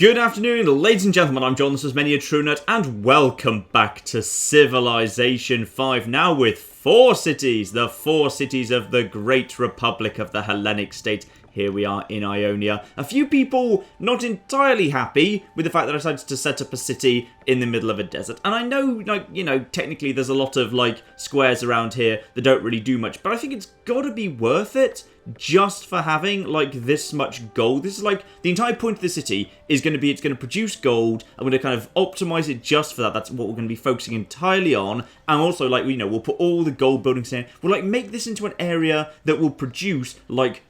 Good afternoon, ladies and gentlemen, I'm John, this is Many a True Nut, and welcome back to Civilization 5, now with 4 cities, the 4 cities of the Great Republic of the Hellenic State. Here we are in Ionia. A few people not entirely happy with the fact that I decided to set up a city in the middle of a desert. And I know, technically there's a lot of, squares around here that don't really do much, but I think it's gotta be worth it just for having, this much gold. This is, the entire point of the city is going to be, it's going to produce gold. I'm going to kind of optimize it just for that. That's what we're going to be focusing entirely on. And also, we'll put all the gold buildings in. We'll, make this into an area that will produce,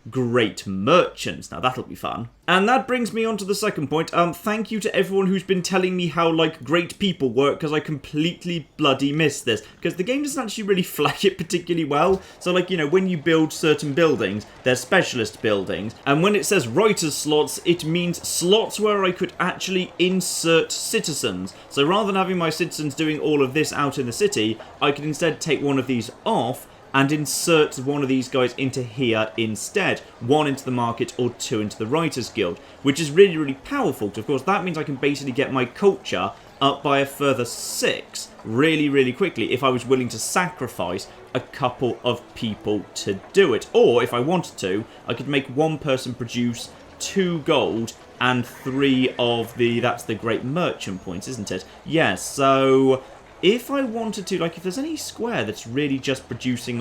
great merchants. Now, that'll be fun. And that brings me on to the second point. Thank you to everyone who's been telling me how, great people work, because I completely bloody missed this. Because the game doesn't actually really flag it particularly well. So, when you build certain buildings, they're specialist buildings. And when it says writer's slots, it means slots where I could actually insert citizens. So rather than having my citizens doing all of this out in the city, I could instead take one of these off and insert one of these guys into here instead. 1 into the market or 2 into the Writers Guild, which is really, really powerful. Because of course, that means I can basically get my culture up by a further 6 really, really quickly if I was willing to sacrifice a couple of people to do it. Or, if I wanted to, I could make one person produce 2 gold and 3 of that's the great merchant points, isn't it? Yes, so if I wanted to, if there's any square that's really just producing,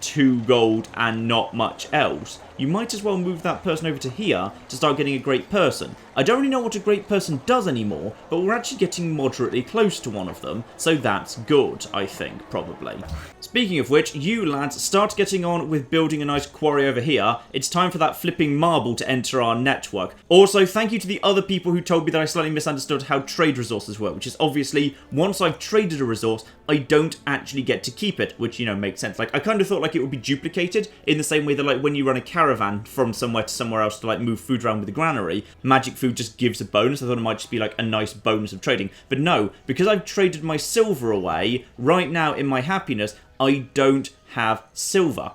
2 gold and not much else, you might as well move that person over to here to start getting a great person. I don't really know what a great person does anymore, but we're actually getting moderately close to one of them, so that's good, I think, probably. Speaking of which, you lads, start getting on with building a nice quarry over here. It's time for that flipping marble to enter our network. Also, thank you to the other people who told me that I slightly misunderstood how trade resources work, which is obviously, once I've traded a resource, I don't actually get to keep it, which, makes sense. I kind of thought, it would be duplicated in the same way that, when you run a caravan from somewhere to somewhere else to, move food around with the granary, magic food just gives a bonus. I thought it might just be, a nice bonus of trading. But no, because I've traded my silver away, right now in my happiness, I don't have silver.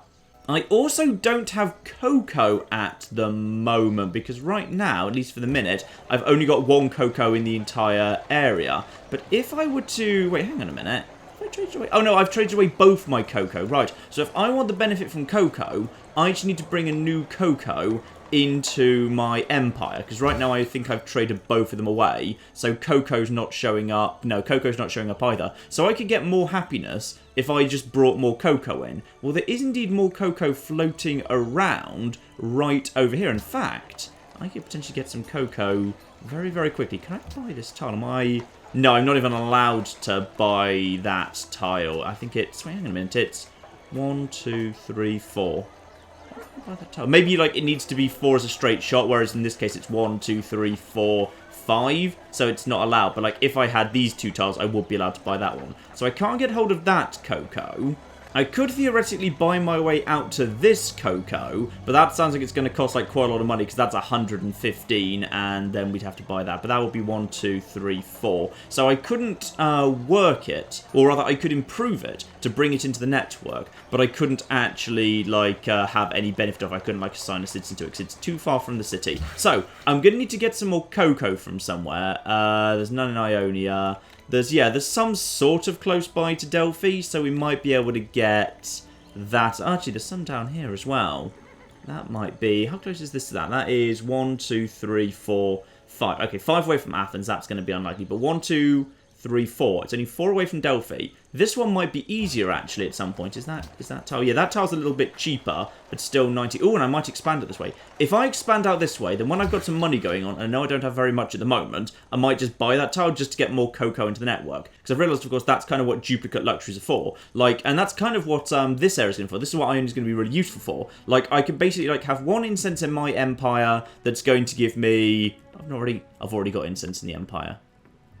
I also don't have cocoa at the moment, because right now, at least for the minute, I've only got 1 cocoa in the entire area. But if I were to... Wait, hang on a minute. Have I traded away? Oh no, I've traded away both my cocoa. Right, so if I want the benefit from cocoa, I just need to bring a new cocoa into my empire, because right now I think I've traded both of them away, so cocoa's not showing up. No, cocoa's not showing up either. So I could get more happiness if I just brought more cocoa in. Well, there is indeed more cocoa floating around right over here. In fact, I could potentially get some cocoa very, very quickly. Can I buy this tile? Am I... No, I'm not even allowed to buy that tile. I think it's... Wait, hang on a minute. It's 1, 2, 3, 4. Maybe, it needs to be 4 as a straight shot, whereas in this case it's 1, 2, 3, 4, 5, so it's not allowed. But, if I had these 2 tiles, I would be allowed to buy that one. So I can't get hold of that cocoa. I could theoretically buy my way out to this cocoa, but that sounds like it's going to cost, quite a lot of money, because that's 115, and then we'd have to buy that. But that would be 1, 2, 3, 4. So I couldn't work it, or rather, I could improve it to bring it into the network, but I couldn't actually, have any benefit of it. I couldn't, assign a citizen to it, because it's too far from the city. So, I'm going to need to get some more cocoa from somewhere. There's none in Ionia. There's some sort of close by to Delphi, so we might be able to get that. Actually, there's some down here as well. That might be... How close is this to that? That is 1, 2, 3, 4, 5. Okay, 5 away from Athens. That's going to be unlikely. But 1, 2, 3, 4. It's only 4 away from Delphi. This one might be easier, actually, at some point. Is that tile? Yeah, that tile's a little bit cheaper, but still 90. Oh, and I might expand it this way. If I expand out this way, then when I've got some money going on, and I know I don't have very much at the moment, I might just buy that tile just to get more cocoa into the network. Because I've realised, of course, that's kind of what duplicate luxuries are for. And that's kind of what this area's going for. This is what Ionia's going to be really useful for. I could basically, have 1 incense in my empire that's going to give me... I've already got incense in the empire.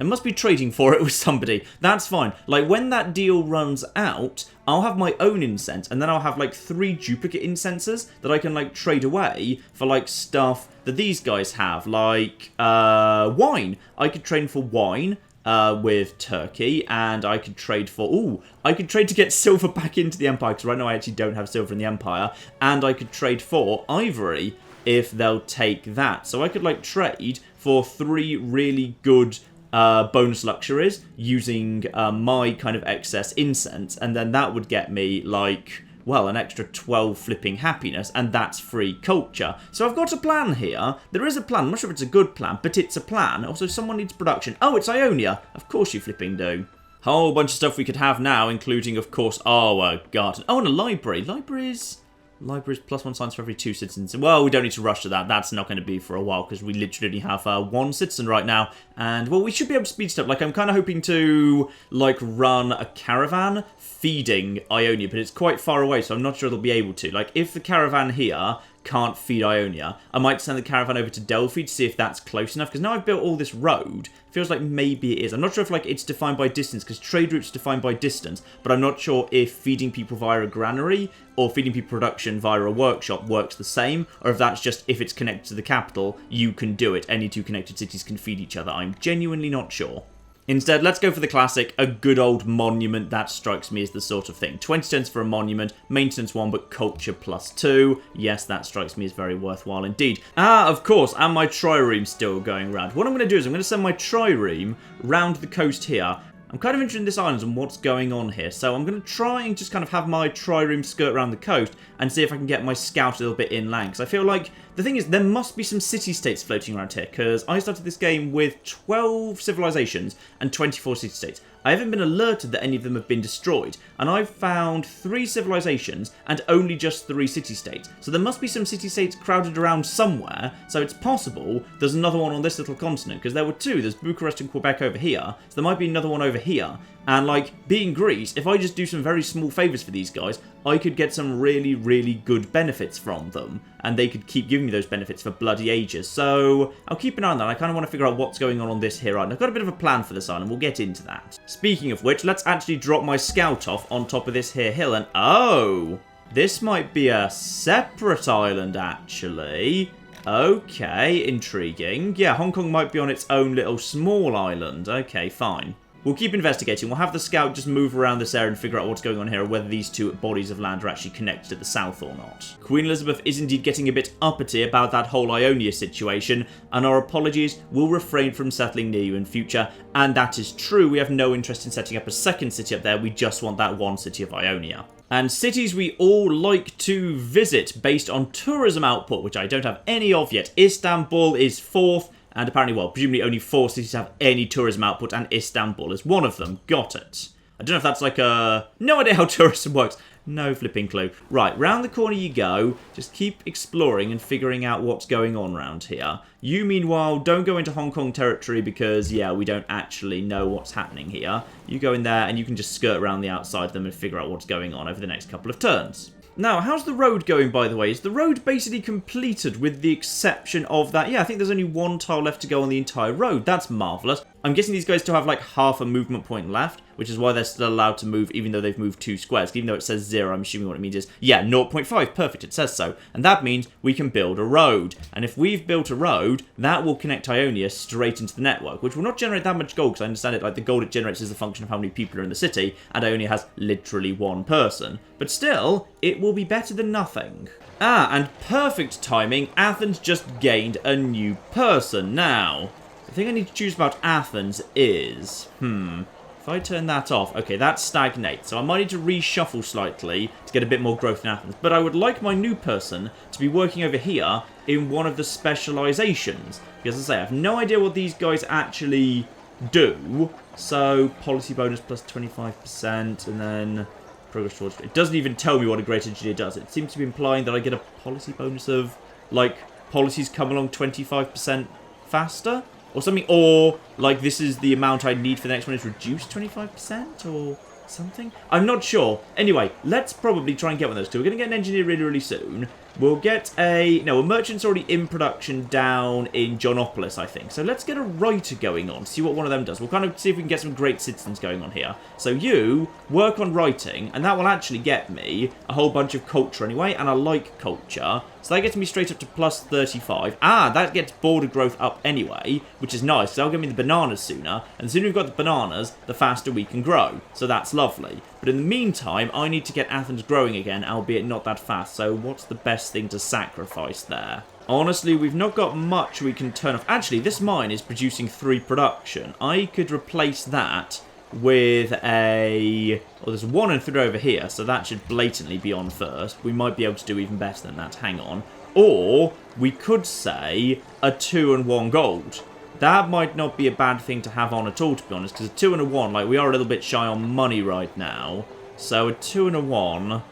I must be trading for it with somebody. That's fine. When that deal runs out, I'll have my own incense, and then I'll have, 3 duplicate incenses that I can, trade away for, stuff that these guys have, wine. I could trade for wine with Turkey, and I could trade for... Ooh, I could trade to get silver back into the Empire, because right now I actually don't have silver in the Empire, and I could trade for ivory. if they'll take that. So I could, like, trade for 3 really good bonus luxuries using my kind of excess incense, and then that would get me, like, well, an extra 12 flipping happiness, and that's free culture. So I've got a plan here. There is a plan. I'm not sure if it's a good plan, but it's a plan. Also, someone needs production. Oh, it's Ionia. Of course you flipping do. Whole bunch of stuff we could have now, including, of course, our garden. Oh, and a library. Libraries +1 science for every 2 citizens. Well, we don't need to rush to that. That's not going to be for a while, because we literally have 1 citizen right now. And, well, we should be able to speed stuff. Like, I'm kind of hoping to, like, run a caravan feeding Ionia, but it's quite far away, so I'm not sure they'll be able to. Like, if the caravan here can't feed Ionia, I might send the caravan over to Delphi to see if that's close enough, because now I've built all this road, feels like maybe it is. I'm not sure if, like, it's defined by distance, because trade routes are defined by distance, but I'm not sure if feeding people via a granary or feeding people production via a workshop works the same, or if that's just, if it's connected to the capital, you can do it. Any 2 connected cities can feed each other. I'm genuinely not sure. Instead, let's go for the classic, a good old monument. That strikes me as the sort of thing. 20 cents for a monument, maintenance 1, but culture +2. Yes, that strikes me as very worthwhile indeed. Ah, of course, and my trireme still going round. What I'm going to do is I'm going to send my trireme round the coast here. I'm kind of interested in this island and what's going on here, so I'm going to try and just kind of have my trireme skirt around the coast and see if I can get my scout a little bit inland, because I feel like, the thing is, there must be some city-states floating around here, because I started this game with 12 civilizations and 24 city-states. I haven't been alerted that any of them have been destroyed, and I've found 3 civilizations and only just 3 city-states. So there must be some city-states crowded around somewhere, so it's possible there's another one on this little continent, because there were 2. There's Bucharest and Quebec over here, so there might be another one over here. And, like, being Greece, if I just do some very small favours for these guys, I could get some really, really good benefits from them. And they could keep giving me those benefits for bloody ages. So, I'll keep an eye on that. I kind of want to figure out what's going on this here island. I've got a bit of a plan for this island. We'll get into that. Speaking of which, let's actually drop my scout off on top of this here hill. And, oh, this might be a separate island, actually. Okay, intriguing. Yeah, Hong Kong might be on its own little small island. Okay, fine. We'll keep investigating. We'll have the scout just move around this area and figure out what's going on here, or whether these 2 bodies of land are actually connected at the south or not. Queen Elizabeth is indeed getting a bit uppity about that whole Ionia situation, and our apologies, we'll refrain from settling near you in future, and that is true. We have no interest in setting up a second city up there. We just want that 1 city of Ionia. And cities we all like to visit based on tourism output, which I don't have any of yet. Istanbul is 4th. And apparently, well, presumably only 4 cities have any tourism output, and Istanbul is one of them. Got it. I don't know if that's like a... No idea how tourism works. No flipping clue. Right, round the corner you go. Just keep exploring and figuring out what's going on around here. You, meanwhile, don't go into Hong Kong territory because, yeah, we don't actually know what's happening here. You go in there and you can just skirt around the outside of them and figure out what's going on over the next couple of turns. Now, how's the road going, by the way? Is the road basically completed with the exception of that? Yeah, I think there's only 1 tile left to go on the entire road. That's marvellous. I'm guessing these guys still have like half a movement point left, which is why they're still allowed to move even though they've moved 2 squares. Even though it says 0, I'm assuming what it means is, yeah, 0.5. Perfect, it says so. And that means we can build a road. And if we've built a road, that will connect Ionia straight into the network, which will not generate that much gold, because I understand it, like the gold it generates is a function of how many people are in the city, and Ionia has literally 1 person. But still, it will be better than nothing. Ah, and perfect timing, Athens just gained a new person. Now, the thing I need to choose about Athens is, if I turn that off, okay, that stagnates, so I might need to reshuffle slightly to get a bit more growth in Athens. But I would like my new person to be working over here in one of the specializations, because as I say, I have no idea what these guys actually do. So, policy bonus plus 25%, and then progress towards... It doesn't even tell me what a great engineer does. It seems to be implying that I get a policy bonus of, like, policies come along 25% faster? Or something, or, like, this is the amount I need for the next one is reduced 25%, or something? I'm not sure. Anyway, let's probably try and get one of those 2. We're going to get an engineer really, really soon. We'll get a... No, a merchant's already in production down in Jonopolis, I think. So let's get a writer going on, see what one of them does. We'll kind of see if we can get some great citizens going on here. So you work on writing, and that will actually get me a whole bunch of culture anyway, and I like culture. So that gets me straight up to plus 35. Ah, that gets border growth up anyway, which is nice, because that'll give me the bananas sooner. And the sooner we've got the bananas, the faster we can grow. So that's lovely. But in the meantime, I need to get Athens growing again, albeit not that fast. So what's the best thing to sacrifice there? Honestly, we've not got much we can turn off. Actually, this mine is producing 3 production. I could replace that with a... Well, there's 1 and 3 over here, so that should blatantly be on first. We might be able to do even better than that. Hang on. Or we could say a 2 and 1 gold. That might not be a bad thing to have on at all, to be honest, because a 2 and a 1, like, we are a little bit shy on money right now. So a 2 and a 1...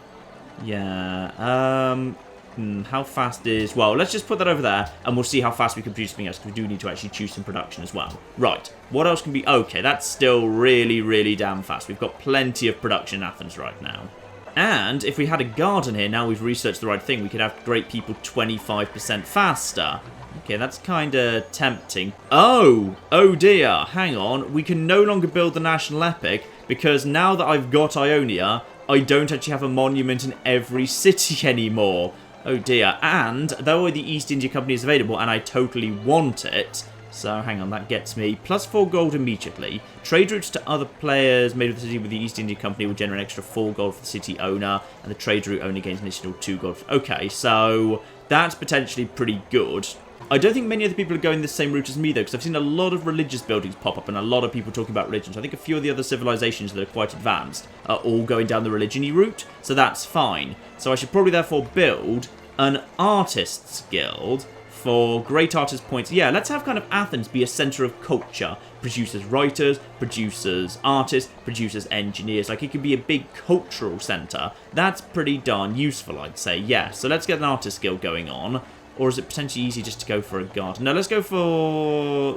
Yeah, how fast is... Well, let's just put that over there, and we'll see how fast we can produce something else, because we do need to actually choose some production as well. Right, what else can be... Okay, that's still really, really damn fast. We've got plenty of production in Athens right now. And if we had a garden here, now we've researched the right thing, we could have great people 25% faster. Okay, that's kind of tempting. Oh dear, hang on. We can no longer build the national epic, because now that I've got Ionia, I don't actually have a monument in every city anymore. Oh dear, and though the East India Company is available, and I totally want it, so hang on, that gets me plus 4 gold immediately. Trade routes to other players made with the city with the East India Company will generate an extra 4 gold for the city owner, and the trade route owner gains an additional 2 gold. Okay, so that's potentially pretty good. I don't think many other people are going the same route as me, though, because I've seen a lot of religious buildings pop up and a lot of people talking about religion. So I think a few of the other civilizations that are quite advanced are all going down the religion-y route, so that's fine. So I should probably therefore build an artists guild for great artist points. Yeah, let's have kind of Athens be a centre of culture. Producers writers, producers artists, producers engineers. Like, it could be a big cultural centre. That's pretty darn useful, I'd say. Yeah, so let's get an artist guild going on. Or is it potentially easy just to go for a garden? No, let's go for...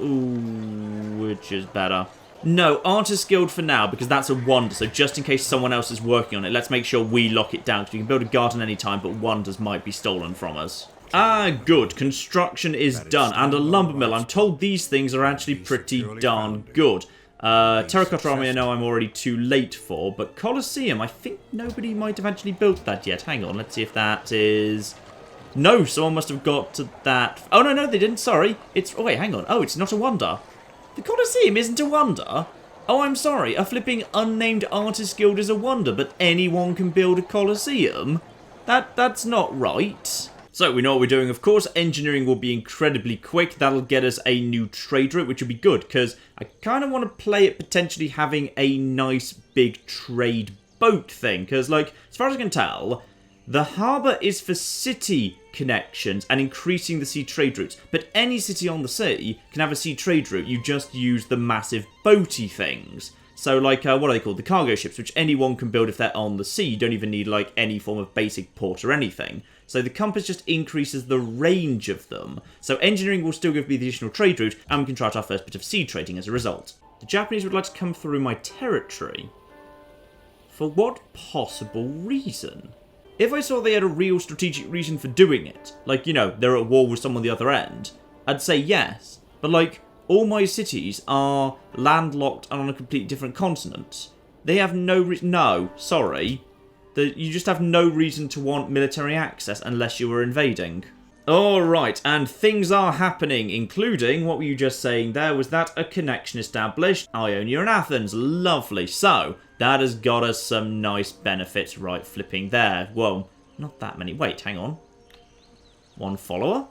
Ooh, which is better? No, Artist Guild for now, because that's a wonder. So just in case someone else is working on it, let's make sure we lock it down. Because we can build a garden anytime, but wonders might be stolen from us. Ah, good. Construction is done. And a lumber mill. I'm told these things are actually pretty darn good. Terracotta Army, I know I'm already too late for. But Colosseum, I think nobody might have actually built that yet. Hang on, let's see if that is... No, someone must have got to that... Oh, no, they didn't. Sorry. It's... Oh, wait, hang on. Oh, it's not a wonder. The Colosseum isn't a wonder? Oh, I'm sorry. A flipping unnamed artist guild is a wonder, but anyone can build a Colosseum? That's not right. So, we know what we're doing, of course. Engineering will be incredibly quick. That'll get us a new trade route, which will be good, because I kind of want to play it potentially having a nice big trade boat thing. Because, like, as far as I can tell... The harbour is for city connections and increasing the sea trade routes. But any city on the sea can have a sea trade route. You just use the massive boaty things. So, like, what are they called? The cargo ships, which anyone can build if they're on the sea. You don't even need, like, any form of basic port or anything. So the compass just increases the range of them. So engineering will still give me the additional trade route, and we can try out our first bit of sea trading as a result. The Japanese would like to come through my territory. For what possible reason? If I saw they had a real strategic reason for doing it, like, you know, they're at war with someone on the other end, I'd say yes. But, like, all my cities are landlocked and on a completely different continent. They have no reason... No, sorry. You just have no reason to want military access unless you were invading. Alright, and things are happening, including, what were you just saying there? Was that a connection established? Ionia and Athens, lovely. So, that has got us some nice benefits right flipping there. Whoa, not that many. Wait, hang on. One follower?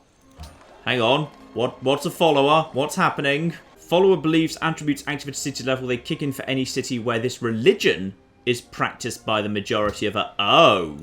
Hang on. What's a follower? What's happening? Follower beliefs, attributes active at city level. They kick in for any city where this religion is practiced by the majority of a... Oh.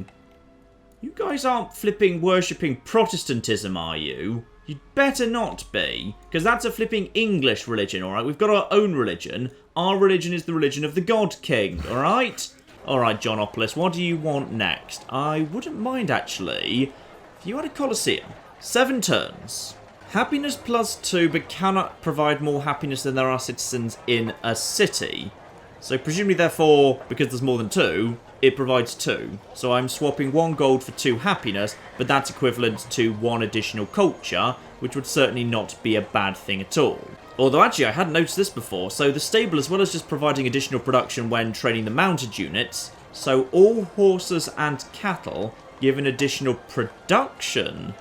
You guys aren't flipping worshipping Protestantism, are you? You'd better not be, because that's a flipping English religion, alright? We've got our own religion. Our religion is the religion of the God King, alright? Alright, Jonopolis, what do you want next? I wouldn't mind, actually, if you had a Colosseum. 7 turns. Happiness +2, but cannot provide more happiness than there are citizens in a city. So presumably, therefore, because there's more than 2, it provides 2. So I'm swapping 1 gold for 2 happiness, but that's equivalent to 1 additional culture, which would certainly not be a bad thing at all. Although actually I hadn't noticed this before, so the stable, as well as just providing additional production when training the mounted units, so all horses and cattle give an additional production.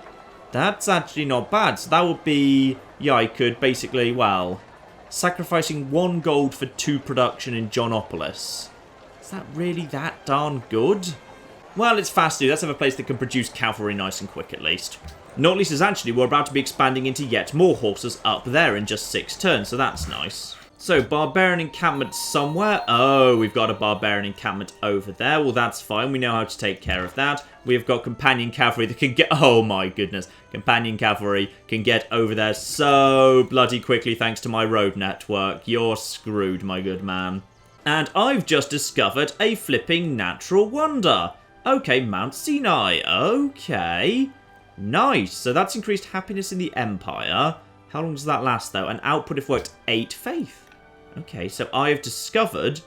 That's actually not bad. So that would be, yeah, I could basically, well, sacrificing 1 gold for 2 production in Jonopolis. Is that really that darn good? Well, it's fast to do. Let's have a place that can produce cavalry nice and quick, at least. Not least as actually we're about to be expanding into yet more horses up there in just 6 turns, so that's nice. So, barbarian encampment somewhere. Oh, we've got a barbarian encampment over there. Well, that's fine. We know how to take care of that. We've got companion cavalry that can get... Oh, my goodness. Companion cavalry can get over there so bloody quickly thanks to my road network. You're screwed, my good man. And I've just discovered a flipping natural wonder. Okay, Mount Sinai. Okay. Nice. So that's increased happiness in the Empire. How long does that last, though? An output, if worked, 8 faith. Okay, so I have discovered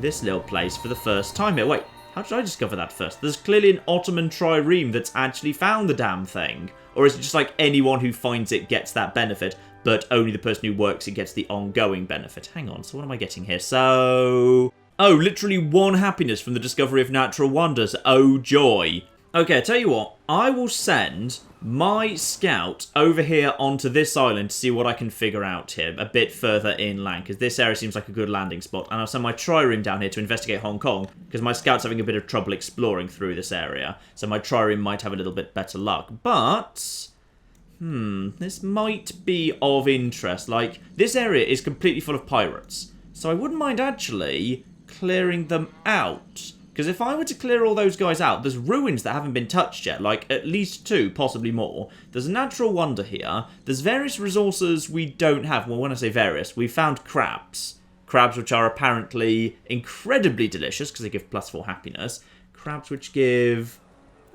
this little place for the first time here. Wait, how did I discover that first? There's clearly an Ottoman trireme that's actually found the damn thing. Or is it just like anyone who finds it gets that benefit, but only the person who works it gets the ongoing benefit? Hang on, so what am I getting here? So... Oh, literally 1 happiness from the discovery of natural wonders. Oh, joy. Okay, I tell you what. I will send my scout over here onto this island to see what I can figure out here a bit further inland, because this area seems like a good landing spot. And I'll send my trireme down here to investigate Hong Kong, because my scout's having a bit of trouble exploring through this area. So my trireme might have a little bit better luck. But... this might be of interest. Like, this area is completely full of pirates. So I wouldn't mind actually clearing them out. Because if I were to clear all those guys out, there's ruins that haven't been touched yet, like at least 2, possibly more. There's a natural wonder here. There's various resources we don't have. Well, when I say various, we found crabs. Crabs which are apparently incredibly delicious because they give +4 happiness. Crabs which give...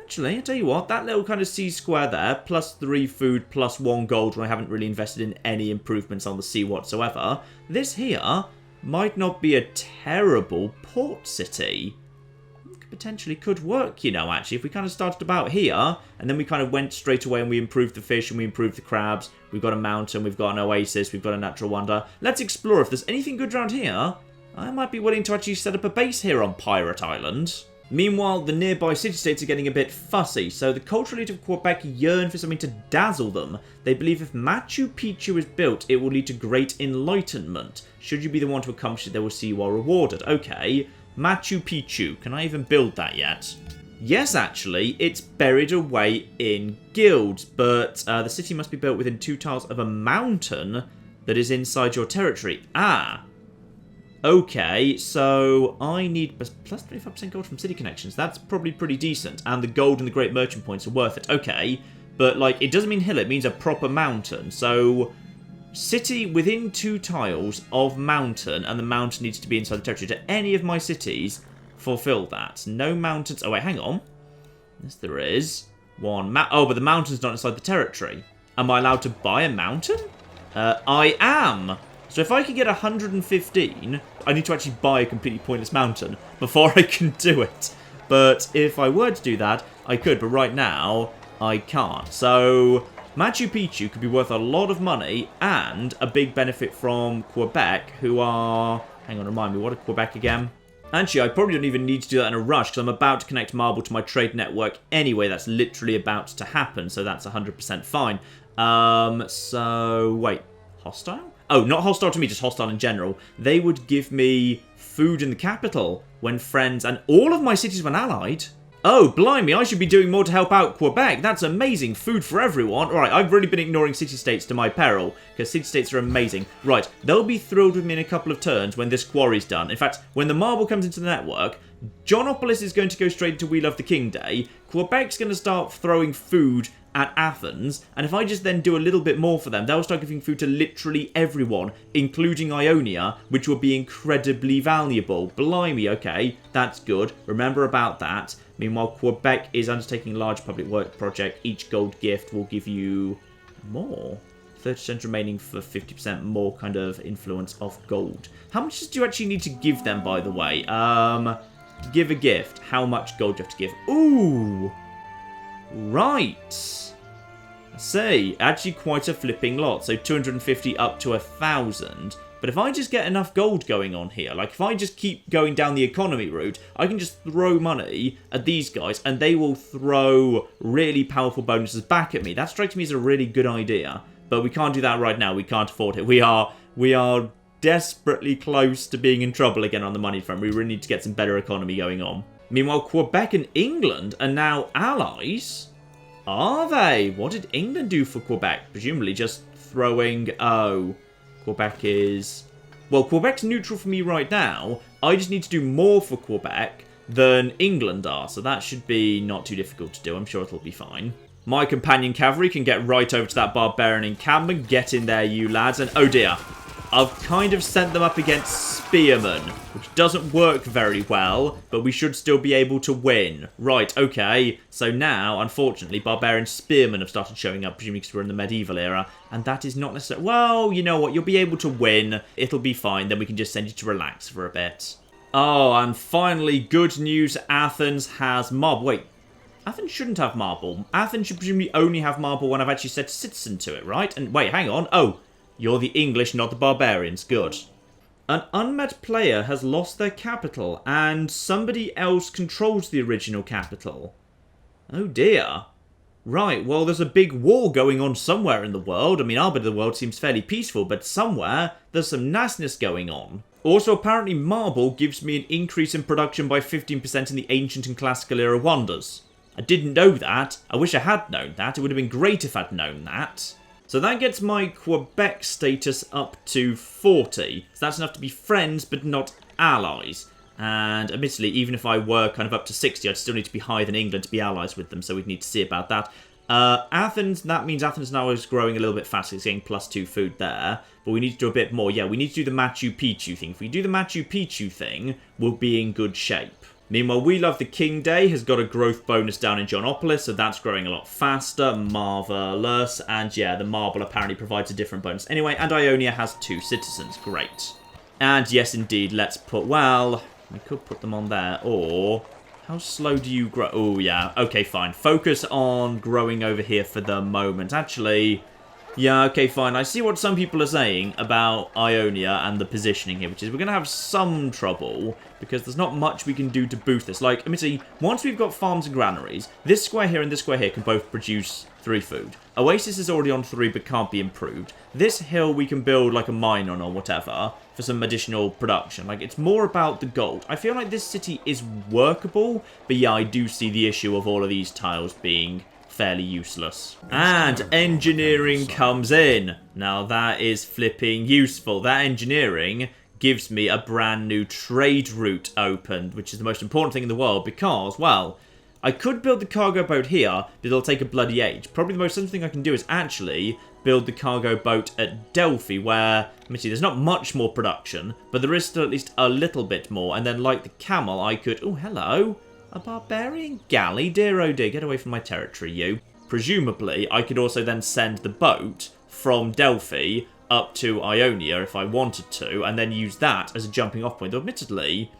Actually, I tell you what, that little kind of C square there, +3 food, +1 gold, when I haven't really invested in any improvements on the sea whatsoever. This here might not be a terrible port city. Potentially could work, you know, actually, if we kind of started about here, and then we kind of went straight away and we improved the fish and we improved the crabs. We've got a mountain, we've got an oasis, we've got a natural wonder. Let's explore. If there's anything good around here, I might be willing to actually set up a base here on Pirate Island. Meanwhile, the nearby city-states are getting a bit fussy, so the cultural elite of Quebec yearn for something to dazzle them. They believe if Machu Picchu is built, it will lead to great enlightenment. Should you be the one to accomplish it, they will see you are rewarded. Okay, Machu Picchu. Can I even build that yet? Yes, actually, it's buried away in guilds, but the city must be built within 2 tiles of a mountain that is inside your territory. Ah. Okay, so I need plus 25% gold from city connections. That's probably pretty decent. And the gold and the great merchant points are worth it. Okay, but like it doesn't mean hill, it means a proper mountain. So city within 2 tiles of mountain, and the mountain needs to be inside the territory. Do any of my cities fulfill that? No mountains. Oh wait, hang on. Yes, there is one. Oh, but the mountain's not inside the territory. Am I allowed to buy a mountain? I am. So if I can get 115, I need to actually buy a completely pointless mountain before I can do it. But if I were to do that, I could. But right now, I can't. So Machu Picchu could be worth a lot of money and a big benefit from Quebec, who are... Hang on, remind me, what are Quebec again? Actually, I probably don't even need to do that in a rush because I'm about to connect Marble to my trade network anyway. That's literally about to happen, so that's 100% fine. So, wait. Hostile? Oh, not hostile to me, just hostile in general. They would give me food in the capital when friends and all of my cities were allied. Oh, blimey, I should be doing more to help out Quebec. That's amazing. Food for everyone. All right, I've really been ignoring city-states to my peril, because city-states are amazing. Right, they'll be thrilled with me in a couple of turns when this quarry's done. In fact, when the marble comes into the network, Jonopolis is going to go straight into We Love the King Day. Quebec's going to start throwing food at Athens, and if I just then do a little bit more for them, they'll start giving food to literally everyone, including Ionia, which will be incredibly valuable. Blimey, okay, that's good. Remember about that. Meanwhile, Quebec is undertaking a large public work project. Each gold gift will give you more. 30% remaining for 50% more kind of influence of gold. How much do you actually need to give them, by the way? Give a gift. How much gold do you have to give? Ooh! Right. I see. Actually quite a flipping lot. So 250 up to 1,000. But if I just get enough gold going on here, like if I just keep going down the economy route, I can just throw money at these guys and they will throw really powerful bonuses back at me. That strikes me as a really good idea. But we can't do that right now. We can't afford it. We are desperately close to being in trouble again on the money front. We really need to get some better economy going on. Meanwhile, Quebec and England are now allies. Are they? What did England do for Quebec? Presumably just throwing... Oh, Quebec is... Well, Quebec's neutral for me right now. I just need to do more for Quebec than England are, so that should be not too difficult to do. I'm sure it'll be fine. My companion cavalry can get right over to that barbarian encampment. Get in there, you lads. And oh dear, I've kind of sent them up against spearmen, which doesn't work very well, but we should still be able to win. Right, okay. So now, unfortunately, barbarian spearmen have started showing up, presumably because we're in the medieval era, and that is not necessarily... Well, you know what? You'll be able to win. It'll be fine. Then we can just send you to relax for a bit. Oh, and finally, good news. Athens has marble. Wait, Athens shouldn't have marble. Athens should presumably only have marble when I've actually set citizen to it, right? And wait, hang on. Oh, you're the English, not the barbarians. Good. An unmet player has lost their capital, and somebody else controls the original capital. Oh dear. Right, well, there's a big war going on somewhere in the world. I mean, our bit of the world seems fairly peaceful, but somewhere there's some nastiness going on. Also, apparently marble gives me an increase in production by 15% in the ancient and classical era wonders. I didn't know that. I wish I had known that. It would have been great if I'd known that. So that gets my Quebec status up to 40. So that's enough to be friends, but not allies. And admittedly, even if I were kind of up to 60, I'd still need to be higher than England to be allies with them, so we'd need to see about that. Athens, that means Athens now is growing a little bit faster. It's getting +2 food there. But we need to do a bit more. Yeah, we need to do the Machu Picchu thing. If we do the Machu Picchu thing, we'll be in good shape. Meanwhile, We Love the King Day has got a growth bonus down in Jonopolis, so that's growing a lot faster. Marvellous. And yeah, the marble apparently provides a different bonus. Anyway, and Ionia has 2 citizens. Great. And yes, indeed, let's put... Well, we could put them on there, or... How slow do you grow? Oh, yeah. Okay, fine. Focus on growing over here for the moment. Actually, yeah, okay, fine. I see what some people are saying about Ionia and the positioning here, which is we're going to have some trouble because there's not much we can do to boost this. Like, admittedly, once we've got farms and granaries, this square here and this square here can both produce 3 food. Oasis is already on 3 but can't be improved. This hill we can build like a mine on or whatever for some additional production. Like, it's more about the gold. I feel like this city is workable, but yeah, I do see the issue of all of these tiles being fairly useless. And engineering comes in. Now that is flipping useful. That engineering gives me a brand new trade route opened, which is the most important thing in the world because, well, I could build the cargo boat here, but it'll take a bloody age. Probably the most sensible thing I can do is actually build the cargo boat at Delphi, where, let me see, there's not much more production, but there is still at least a little bit more. And then, like the camel, I could... Oh, hello. A barbarian galley? Dear oh dear, get away from my territory, you. Presumably, I could also then send the boat from Delphi up to Ionia if I wanted to, and then use that as a jumping off point. Though, admittedly,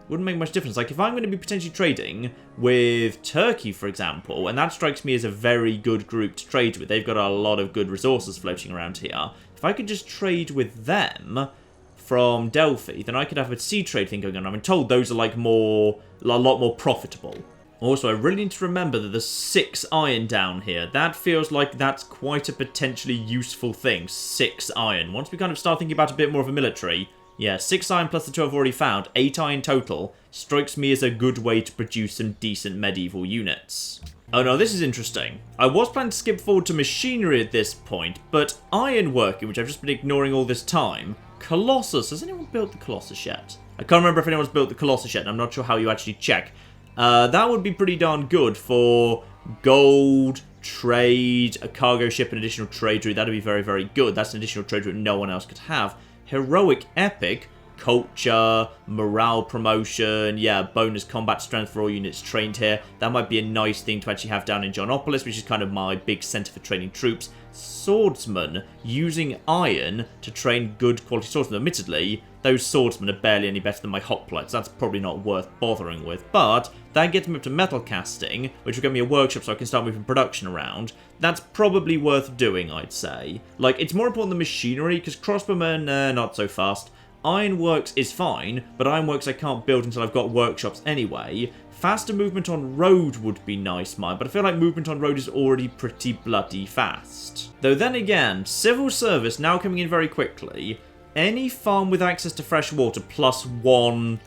wouldn't make much difference. Like, if I'm going to be potentially trading with Turkey, for example, and that strikes me as a very good group to trade with. They've got a lot of good resources floating around here. If I could just trade with them from Delphi, then I could have a sea trade thing going on. I'm told those are, like, a lot more profitable. Also, I really need to remember that there's 6 iron down here. That feels like that's quite a potentially useful thing. 6 iron. Once we kind of start thinking about a bit more of a military... Yeah, 6 iron plus the 2 I've already found, 8 iron total, strikes me as a good way to produce some decent medieval units. Oh no, this is interesting. I was planning to skip forward to machinery at this point, but ironworking, which I've just been ignoring all this time, Colossus, has anyone built the Colossus yet? I can't remember if anyone's built the Colossus yet, and I'm not sure how you actually check. That would be pretty darn good for gold, trade, a cargo ship, an additional trade route. That'd be very, very good. That's an additional trade route no one else could have. Heroic Epic, culture, morale promotion, yeah, bonus combat strength for all units trained here. That might be a nice thing to actually have down in Jonopolis, which is kind of my big centre for training troops. Swordsman, using iron to train good quality swordsmen. Admittedly, those swordsmen are barely any better than my hoplites. That's probably not worth bothering with. But that gets me up to metal casting, which will give me a workshop so I can start moving production around. That's probably worth doing, I'd say. Like, it's more important than machinery, because crossbowmen, not so fast. Ironworks is fine, but ironworks I can't build until I've got workshops anyway. Faster movement on road would be nice, mine, but I feel like movement on road is already pretty bloody fast. Though then again, civil service now coming in very quickly. Any farm with access to fresh water +1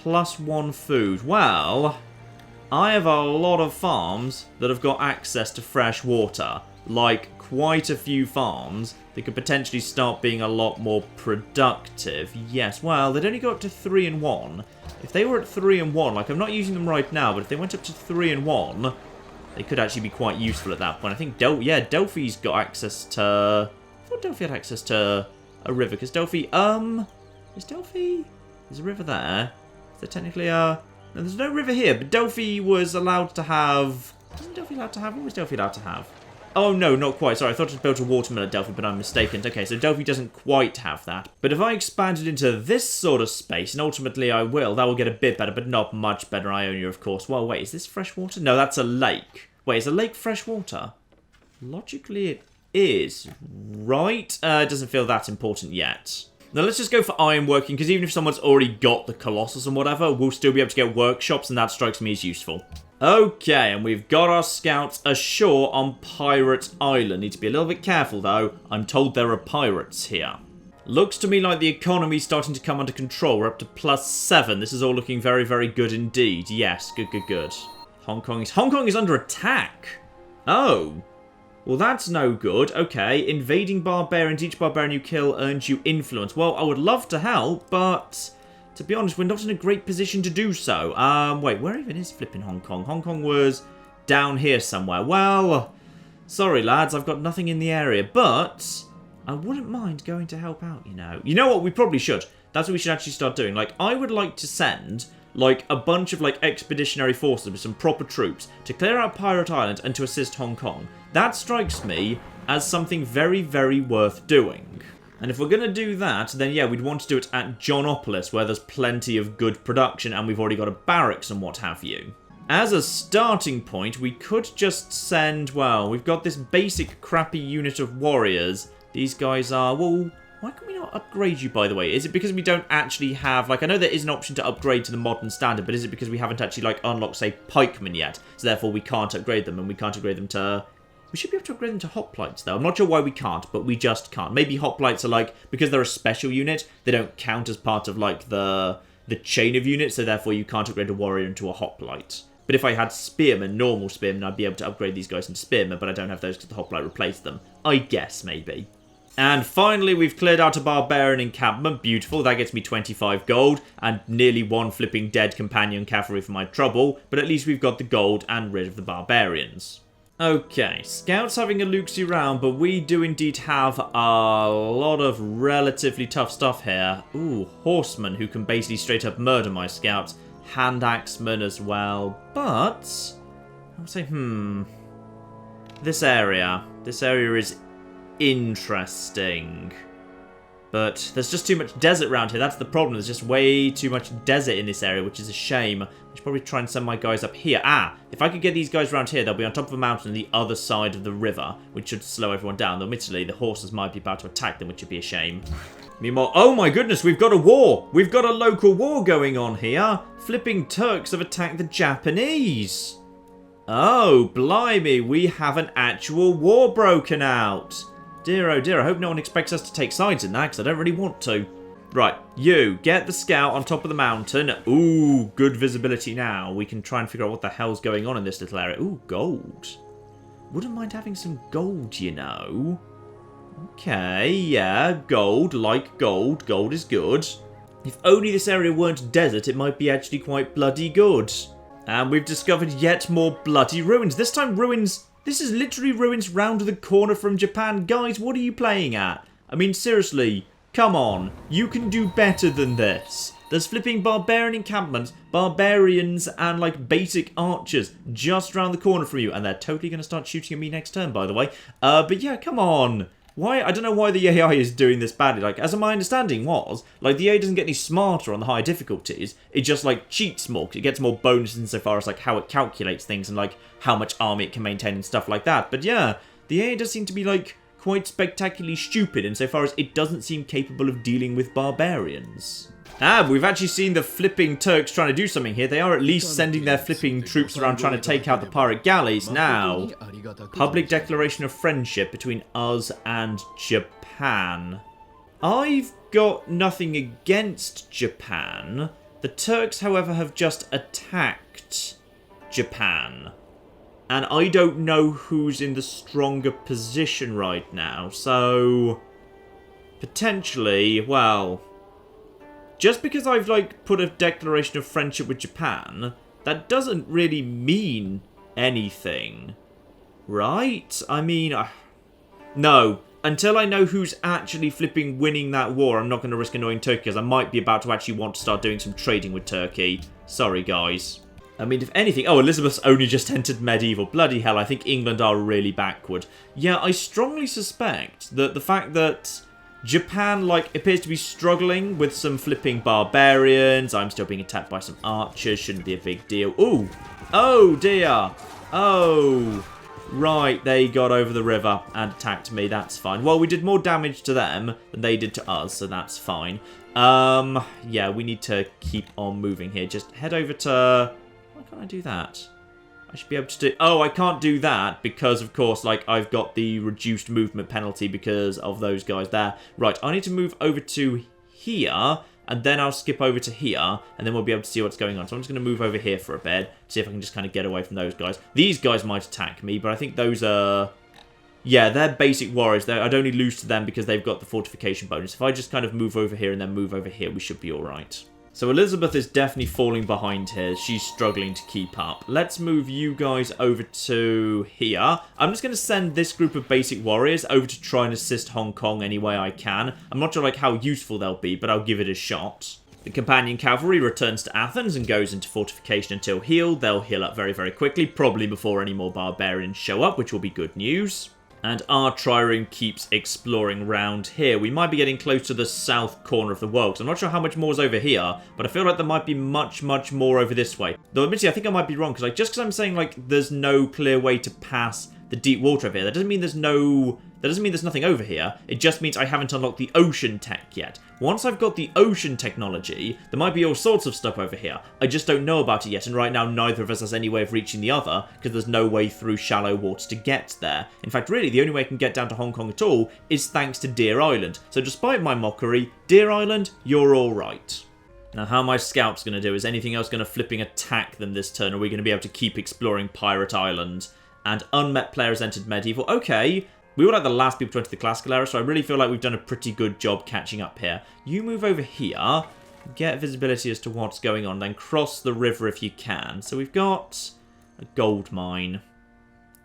+1 food. Well, I have a lot of farms that have got access to fresh water. Like, quite a few farms that could potentially start being a lot more productive. Yes, well, they'd only go up to 3 and 1. If they were at 3 and 1, like, I'm not using them right now, but if they went up to 3 and 1, they could actually be quite useful at that point. I think, Delphi's got access to... I thought Delphi had access to a river, because Delphi, is Delphi... There's a river there. Is there technically a... No, there's no river here, but Delphi was allowed to have... Wasn't Delphi allowed to have? What was Delphi allowed to have? Oh, no, not quite. Sorry, I thought it built a watermill at Delphi, but I'm mistaken. Okay, so Delphi doesn't quite have that. But if I expanded into this sort of space, and ultimately I will, that will get a bit better, but not much better. Ionia, of course. Well, wait, is this fresh water? No, that's a lake. Wait, is a lake fresh water? Logically, it is. Right? It doesn't feel that important yet. Now, let's just go for ironworking, because even if someone's already got the Colossus and whatever, we'll still be able to get workshops, and that strikes me as useful. Okay, and we've got our scouts ashore on Pirate Island. Need to be a little bit careful, though. I'm told there are pirates here. Looks to me like the economy's starting to come under control. We're up to +7. This is all looking very, very good indeed. Yes, good. Hong Kong is under attack. Oh. Well, that's no good. Okay, invading barbarians. Each barbarian you kill earns you influence. Well, I would love to help, but... to be honest, we're not in a great position to do so. Wait, where even is flipping Hong Kong? Hong Kong was down here somewhere. Well, sorry, lads, I've got nothing in the area, but I wouldn't mind going to help out, you know. You know what? We probably should. That's what we should actually start doing. Like, I would like to send, like, a bunch of, like, expeditionary forces with some proper troops to clear out Pirate Island and to assist Hong Kong. That strikes me as something very, very worth doing. And if we're going to do that, then yeah, we'd want to do it at Johnopolis, where there's plenty of good production, and we've already got a barracks and what have you. As a starting point, we could just send, well, we've got this basic crappy unit of warriors. These guys are, well, why can we not upgrade you, by the way? Is it because we don't actually have, like, I know there is an option to upgrade to the modern standard, but is it because we haven't actually, like, unlocked, say, pikemen yet? So therefore we can't upgrade them, and we can't upgrade them to... We should be able to upgrade them to hoplites, though. I'm not sure why we can't, but we just can't. Maybe hoplites are, like, because they're a special unit, they don't count as part of, like, the chain of units, so therefore you can't upgrade a warrior into a hoplite. But if I had spearmen, normal spearmen, I'd be able to upgrade these guys into spearmen, but I don't have those because the hoplite replaced them. I guess, maybe. And finally, we've cleared out a barbarian encampment. Beautiful. That gets me 25 gold and nearly 1 flipping dead companion cavalry for my trouble, but at least we've got the gold and rid of the barbarians. Okay, scouts having a look-see round, but we do indeed have a lot of relatively tough stuff here. Ooh, horsemen who can basically straight up murder my scouts. Hand axemen as well, but I would say, this area is interesting. But there's just too much desert around here. That's the problem. There's just way too much desert in this area, which is a shame. I should probably try and send my guys up here. If I could get these guys around here, they'll be on top of a mountain on the other side of the river, which should slow everyone down. Though, admittedly, the horses might be about to attack them, which would be a shame. Meanwhile, oh my goodness, we've got a war. We've got a local war going on here. Flipping Turks have attacked the Japanese. Oh, blimey, we have an actual war broken out. Dear oh dear, I hope no one expects us to take sides in that, because I don't really want to. Right, you, get the scout on top of the mountain. Ooh, good visibility now. We can try and figure out what the hell's going on in this little area. Ooh, gold. Wouldn't mind having some gold, you know. Okay, yeah, gold, like gold. Gold is good. If only this area weren't desert, it might be actually quite bloody good. And we've discovered yet more bloody ruins. This time ruins... This is literally ruins round the corner from Japan. Guys, what are you playing at? I mean, seriously, come on. You can do better than this. There's flipping barbarian encampments, barbarians, and, like, basic archers just around the corner from you. And they're totally going to start shooting at me next turn, by the way. But yeah, come on. Why? I don't know why the AI is doing this badly. Like, as my understanding was, like, the AI doesn't get any smarter on the higher difficulties. It just, like, cheats more. It gets more bonuses insofar as, like, how it calculates things and, like, how much army it can maintain and stuff like that. But yeah, the AI does seem to be, like, quite spectacularly stupid insofar as it doesn't seem capable of dealing with barbarians. We've actually seen the flipping Turks trying to do something here. They are at least sending their flipping troops around trying to take out the pirate galleys. Now, public declaration of friendship between us and Japan. I've got nothing against Japan, The Turks, however, have just attacked Japan. And I don't know who's in the stronger position right now. So, potentially, well, just because I've, like, put a declaration of friendship with Japan, that doesn't really mean anything. Right? I mean, no. Until I know who's actually flipping winning that war, I'm not going to risk annoying Turkey, because I might be about to actually want to start doing some trading with Turkey. Sorry, guys. I mean, if anything... Oh, Elizabeth's only just entered medieval. Bloody hell, I think England are really backward. Yeah, I strongly suspect that the fact that Japan, like, appears to be struggling with some flipping barbarians. I'm still being attacked by some archers. Shouldn't be a big deal. Ooh. Oh, dear. Oh. Right, they got over the river and attacked me. That's fine. Well, we did more damage to them than they did to us, so that's fine. Yeah, we need to keep on moving here. Just head over to... Why can't I do that? I should be able to do... Oh, I can't do that because, of course, like, I've got the reduced movement penalty because of those guys there. Right, I need to move over to here, and then I'll skip over to here, and then we'll be able to see what's going on. So I'm just going to move over here for a bit, see if I can just kind of get away from those guys. These guys might attack me, but I think those are... Yeah, they're basic warriors. I'd only lose to them because they've got the fortification bonus. If I just kind of move over here and then move over here, we should be alright. So Elizabeth is definitely falling behind here. She's struggling to keep up. Let's move you guys over to here. I'm just going to send this group of basic warriors over to try and assist Hong Kong any way I can. I'm not sure like how useful they'll be, but I'll give it a shot. The companion cavalry returns to Athens and goes into fortification until healed. They'll heal up very, very quickly, probably before any more barbarians show up, which will be good news. And our trireme keeps exploring round here. We might be getting close to the south corner of the world. So I'm not sure how much more is over here, but I feel like there might be much, much more over this way. Though admittedly, I think I might be wrong, because like, just because I'm saying like there's no clear way to pass the deep water over here, that doesn't mean there's no... That doesn't mean there's nothing over here. It just means I haven't unlocked the ocean tech yet. Once I've got the ocean technology, there might be all sorts of stuff over here. I just don't know about it yet, and right now neither of us has any way of reaching the other, because there's no way through shallow water to get there. In fact, really, the only way I can get down to Hong Kong at all is thanks to Deer Island. So despite my mockery, Deer Island, you're alright. Now, how my scouts going to do? Is anything else going to flipping attack them this turn? Or are we going to be able to keep exploring Pirate Island? And unmet players entered medieval. Okay. We were like the last people to enter the classical era, so I really feel like we've done a pretty good job catching up here. You move over here, get visibility as to what's going on, then cross the river if you can. So we've got a gold mine.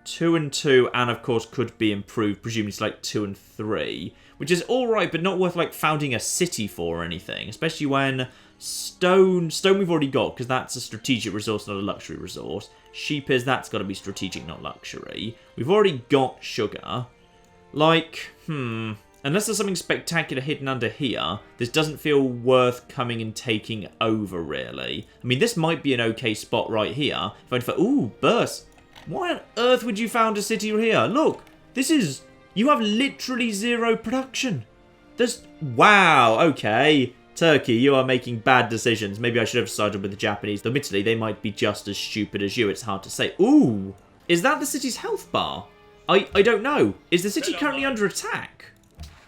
2 and 2, and of course could be improved, presumably it's like 2 and 3. Which is alright, but not worth like founding a city for or anything. Especially when stone we've already got, because that's a strategic resource, not a luxury resource. Sheep that's got to be strategic, not luxury. We've already got sugar. Like, unless there's something spectacular hidden under here, this doesn't feel worth coming and taking over, really. I mean, this might be an okay spot right here. Ooh, burst. Why on earth would you found a city here? Look, this is... You have literally 0 production. Wow, okay. Turkey, you are making bad decisions. Maybe I should have sided with the Japanese. Admittedly, they might be just as stupid as you. It's hard to say. Ooh, is that the city's health bar? I don't know. Is the city currently under attack?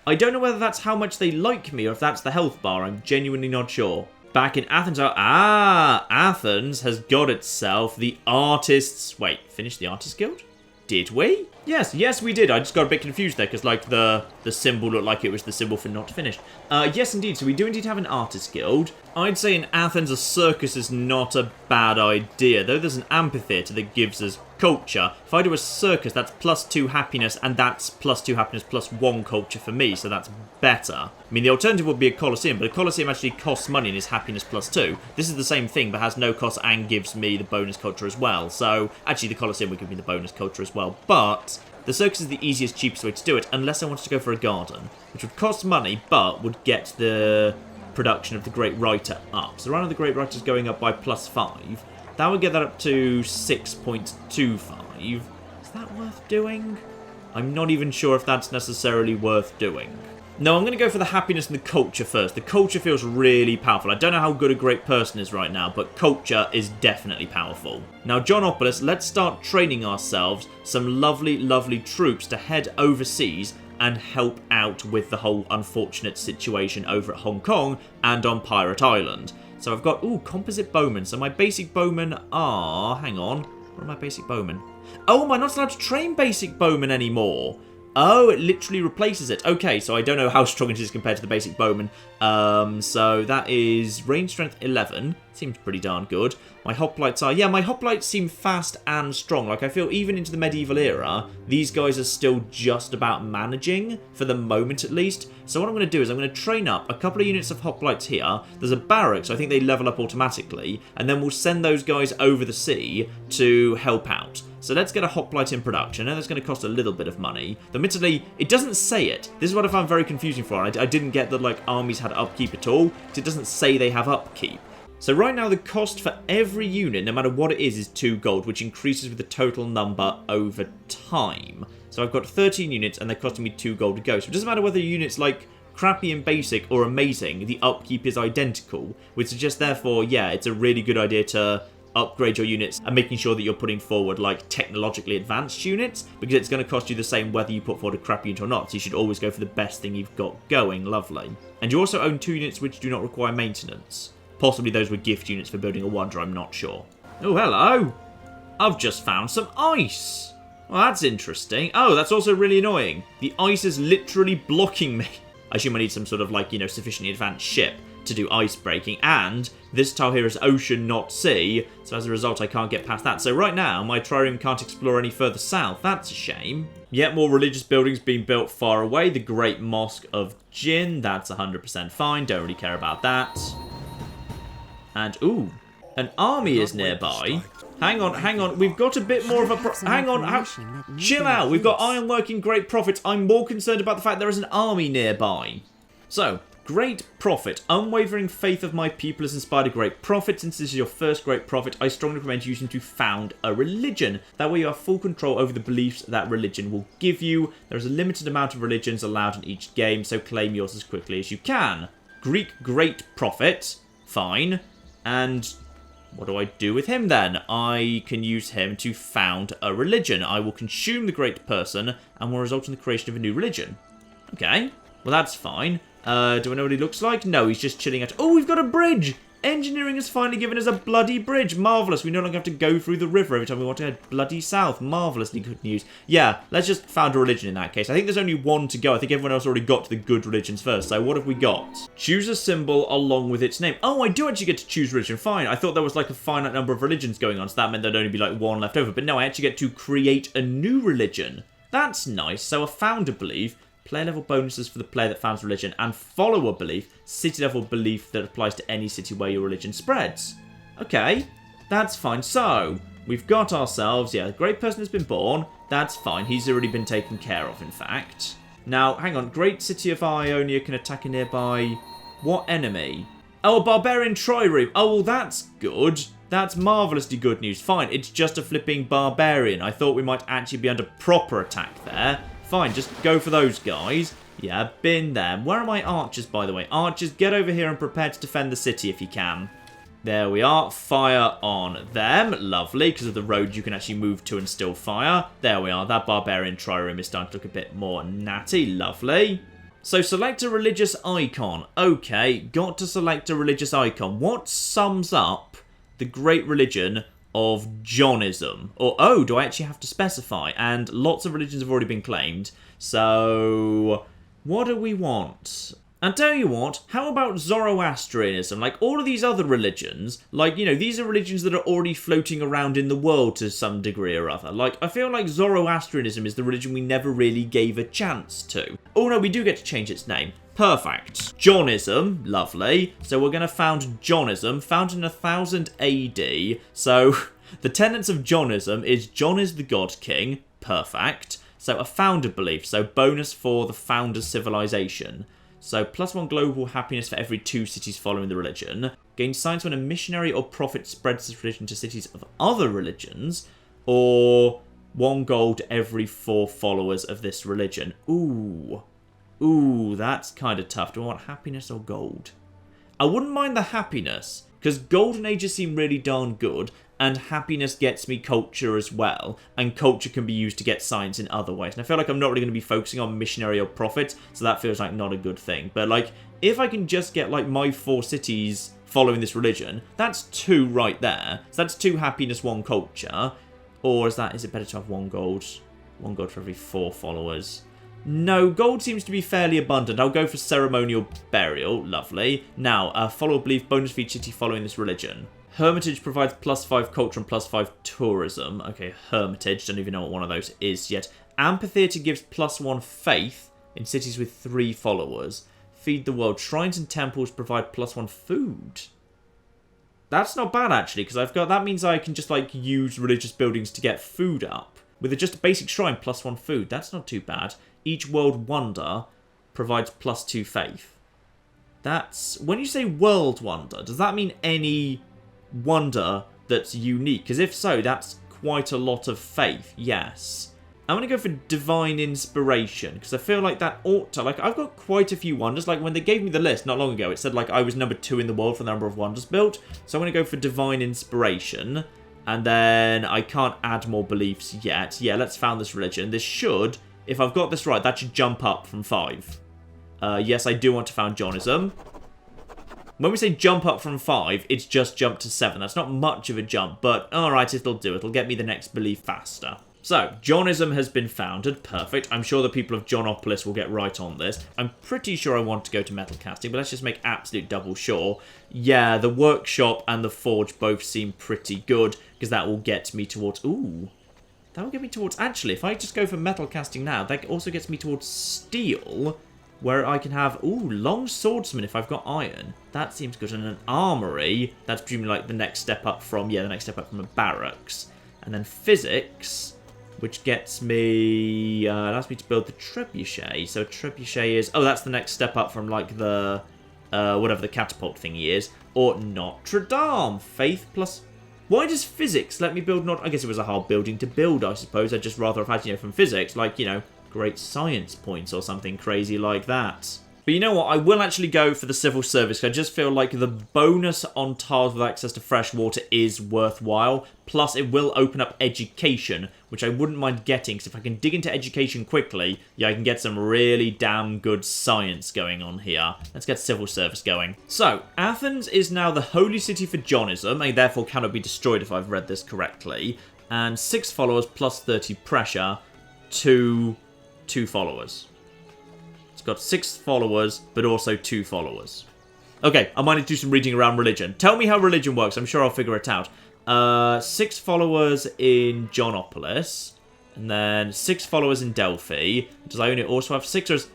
I don't know whether that's how much they like me or if that's the health bar. I'm genuinely not sure. Back in Athens... Athens has got itself the Artists... Wait, finished the Artists Guild? Did we? Yes, we did. I just got a bit confused there because, like, the symbol looked like it was the symbol for not finished. Yes, indeed. So we do indeed have an Artist Guild. I'd say in Athens a circus is not a bad idea, though there's an amphitheatre that gives us culture. If I do a circus, that's +2 happiness, and that's +2 happiness +1 culture for me, so that's better. I mean, the alternative would be a Colosseum, but a Colosseum actually costs money and is happiness +2. This is the same thing, but has no cost and gives me the bonus culture as well. So, actually, the Colosseum would give me the bonus culture as well, but... The circus is the easiest, cheapest way to do it, unless I wanted to go for a garden, which would cost money, but would get the production of the Great Writer up. So, around the Great Writer's going up by +5. That would get that up to 6.25. Is that worth doing? I'm not even sure if that's necessarily worth doing. No, I'm going to go for the happiness and the culture first. The culture feels really powerful. I don't know how good a great person is right now, but culture is definitely powerful. Now, Johnopolis, let's start training ourselves some lovely, lovely troops to head overseas and help out with the whole unfortunate situation over at Hong Kong and on Pirate Island. So I've got, ooh, composite bowmen. So my basic bowmen are, hang on, what are my basic bowmen? Oh, am I not allowed to train basic bowmen anymore? Oh, it literally replaces it. Okay, so I don't know how strong it is compared to the basic bowman. So that is range strength 11. Seems pretty darn good. My hoplites are... Yeah, my hoplites seem fast and strong. Like, I feel even into the medieval era, these guys are still just about managing, for the moment at least. So what I'm going to do is I'm going to train up a couple of units of hoplites here. There's a barrack, so I think they level up automatically. And then we'll send those guys over the sea to help out. So let's get a hoplite in production. I know that's going to cost a little bit of money. Admittedly, it doesn't say it. This is what I found very confusing for. I didn't get that, like, armies had upkeep at all, because it doesn't say they have upkeep. So right now, the cost for every unit, no matter what it is 2 gold, which increases with the total number over time. So I've got 13 units, and they're costing me 2 gold to go. So it doesn't matter whether the unit's, like, crappy and basic or amazing, the upkeep is identical, which suggests, therefore, yeah, it's a really good idea to upgrade your units and making sure that you're putting forward like technologically advanced units, because it's going to cost you the same whether you put forward a crap unit or not, so you should always go for the best thing you've got going. Lovely. And you also own 2 units which do not require maintenance. Possibly those were gift units for building a wonder, I'm not sure. Oh, hello! I've just found some ice! Well, that's interesting. Oh, that's also really annoying. The ice is literally blocking me. I assume I need some sort of, like, you know, sufficiently advanced ship to do ice breaking, and this tile here is ocean, not sea, so as a result I can't get past that. So right now my trireme can't explore any further south. That's a shame. Yet more religious buildings being built far away. The Great Mosque of Jinn, that's 100% fine, don't really care about that. And ooh, an army is nearby. Hang on, we've got a bit more of a... Hang on, chill out, we've got ironworking great profits. I'm more concerned about the fact there is an army nearby. So, great prophet. Unwavering faith of my people has inspired a great prophet. Since this is your first great prophet, I strongly recommend using to found a religion. That way you have full control over the beliefs that religion will give you. There is a limited amount of religions allowed in each game, so claim yours as quickly as you can. Greek great prophet. Fine. And what do I do with him then? I can use him to found a religion. I will consume the great person and will result in the creation of a new religion. Okay. Well, that's fine. Do I know what he looks like? No, he's just chilling at... Oh, we've got a bridge! Engineering has finally given us a bloody bridge. Marvellous. We no longer have to go through the river every time we want to head bloody south. Marvellously good news. Yeah, let's just found a religion in that case. I think there's only one to go. I think everyone else already got to the good religions first. So what have we got? Choose a symbol along with its name. Oh, I do actually get to choose religion. Fine. I thought there was like a finite number of religions going on, so that meant there'd only be like one left over. But no, I actually get to create a new religion. That's nice. So a founder belief... Player level bonuses for the player that founds religion, and follower belief, city level belief that applies to any city where your religion spreads. Okay, that's fine. So, we've got ourselves, yeah, a great person has been born. That's fine. He's already been taken care of, in fact. Now, hang on. Great city of Ionia can attack a nearby... What enemy? Oh, a barbarian trireme. Oh, well, that's good. That's marvellously good news. Fine, it's just a flipping barbarian. I thought we might actually be under proper attack there. Fine, just go for those guys. Yeah, been there. Where are my archers, by the way? Archers, get over here and prepare to defend the city if you can. There we are. Fire on them. Lovely, because of the road you can actually move to and still fire. There we are. That barbarian trireme is starting to look a bit more natty. Lovely. So select a religious icon. Okay, got to select a religious icon. What sums up the great religion of Johnism? Or, oh, do I actually have to specify? And lots of religions have already been claimed. So, what do we want? And tell you what, how about Zoroastrianism? Like, all of these other religions, like, you know, these are religions that are already floating around in the world to some degree or other. Like, I feel like Zoroastrianism is the religion we never really gave a chance to. Oh, no, we do get to change its name. Perfect. Johnism, lovely. So we're going to found Johnism, founded in 1000 AD. So the tenets of Johnism is John is the God King. Perfect. So a founder belief. So bonus for the founder's civilization. So +1 global happiness for every 2 cities following the religion. Gain science when a missionary or prophet spreads this religion to cities of other religions. Or 1 gold every 4 followers of this religion. Ooh. Ooh, that's kind of tough. Do I want happiness or gold? I wouldn't mind the happiness, because golden ages seem really darn good, and happiness gets me culture as well, and culture can be used to get science in other ways. And I feel like I'm not really going to be focusing on missionary or prophet, so that feels like not a good thing. But, like, if I can just get, like, my 4 cities following this religion. That's 2 right there. So that's 2 happiness, 1 culture. Or is it better to have 1 gold? 1 gold for every 4 followers. No, gold seems to be fairly abundant. I'll go for ceremonial burial. Lovely. Now, follow belief, bonus for each city following this religion. Hermitage provides +5 culture and +5 tourism. Okay, Hermitage. Don't even know what one of those is yet. Amphitheatre gives +1 faith in cities with 3 followers. Feed the world. Shrines and temples provide +1 food. That's not bad, actually, because that means I can just, like, use religious buildings to get food up. With just a basic shrine, +1 food. That's not too bad. Each world wonder provides +2 faith. That's... When you say world wonder, does that mean any wonder that's unique? Because if so, that's quite a lot of faith. Yes. I'm going to go for divine inspiration, because I feel like that ought to... Like, I've got quite a few wonders. Like, when they gave me the list not long ago, it said, like, I was number 2 in the world for the number of wonders built. So I'm going to go for divine inspiration. And then I can't add more beliefs yet. Yeah, let's found this religion. This should, if I've got this right, that should jump up from 5. Yes, I do want to found Johnism. When we say jump up from 5, it's just jumped to 7. That's not much of a jump, but alright, it'll do. It'll get me the next belief faster. So, Johnism has been founded. Perfect. I'm sure the people of Johnopolis will get right on this. I'm pretty sure I want to go to metal casting, but let's just make absolute double sure. Yeah, the workshop and the forge both seem pretty good, because that will get me towards... Ooh. That will get me towards... Actually, if I just go for metal casting now, that also gets me towards steel, where I can have... Ooh, long swordsman if I've got iron. That seems good. And an armory, that's presumably like the next step up from... Yeah, the next step up from a barracks. And then physics... Which gets me, allows me to build the trebuchet. So trebuchet is, oh, that's the next step up from like the, whatever the catapult thingy is. Or Notre Dame, faith plus, why does physics let me build I guess it was a hard building to build, I suppose. I'd just rather have had, from physics, like, great science points or something crazy like that. But you know what? I will actually go for the civil service. I just feel like the bonus on tiles with access to fresh water is worthwhile. Plus, it will open up education, which I wouldn't mind getting. Because if I can dig into education quickly, yeah, I can get some really damn good science going on here. Let's get civil service going. So, Athens is now the holy city for Johnism, and therefore cannot be destroyed if I've read this correctly. And 6 followers plus 30 pressure to 2 followers. Got 6 followers, but also 2 followers. Okay, I might need to do some reading around religion. Tell me how religion works. I'm sure I'll figure it out. 6 followers in Johnopolis. And then 6 followers in Delphi. Does Ionia also have 6? Or is...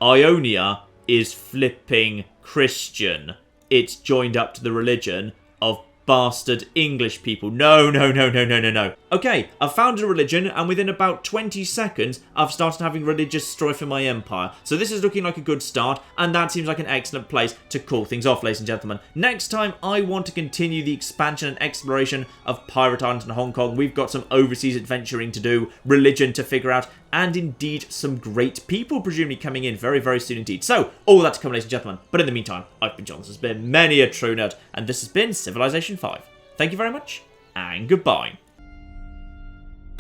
Ionia is flipping Christian. It's joined up to the religion of bastard English people. No, no, no, no, no, no, no. Okay, I've founded a religion, and within about 20 seconds, I've started having religious strife in my empire. So this is looking like a good start, and that seems like an excellent place to call things off, ladies and gentlemen. Next time, I want to continue the expansion and exploration of Pirate Island and Hong Kong. We've got some overseas adventuring to do, religion to figure out, and indeed some great people presumably coming in very, very soon indeed. So, all that to come, ladies and gentlemen. But in the meantime, I've been John. This has been many a true nerd, and this has been Civilization 5. Thank you very much, and goodbye.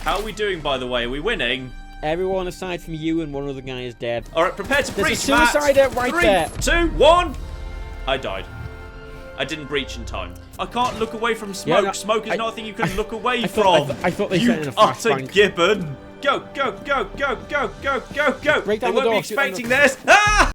How are we doing, by the way? Are we winning? Everyone aside from you and one other guy is dead. Alright, prepare to breach, There's a suicider right there. 3, 2, 1. I died. I didn't breach in time. I can't look away from smoke. Yeah, no, smoke is not a thing you can look away I from. I thought they said in a You utter flashbang. gibbon. Go, go, go, go, go, go, go, go. Break They down the won't door, be shoot on the- expecting this. Ah!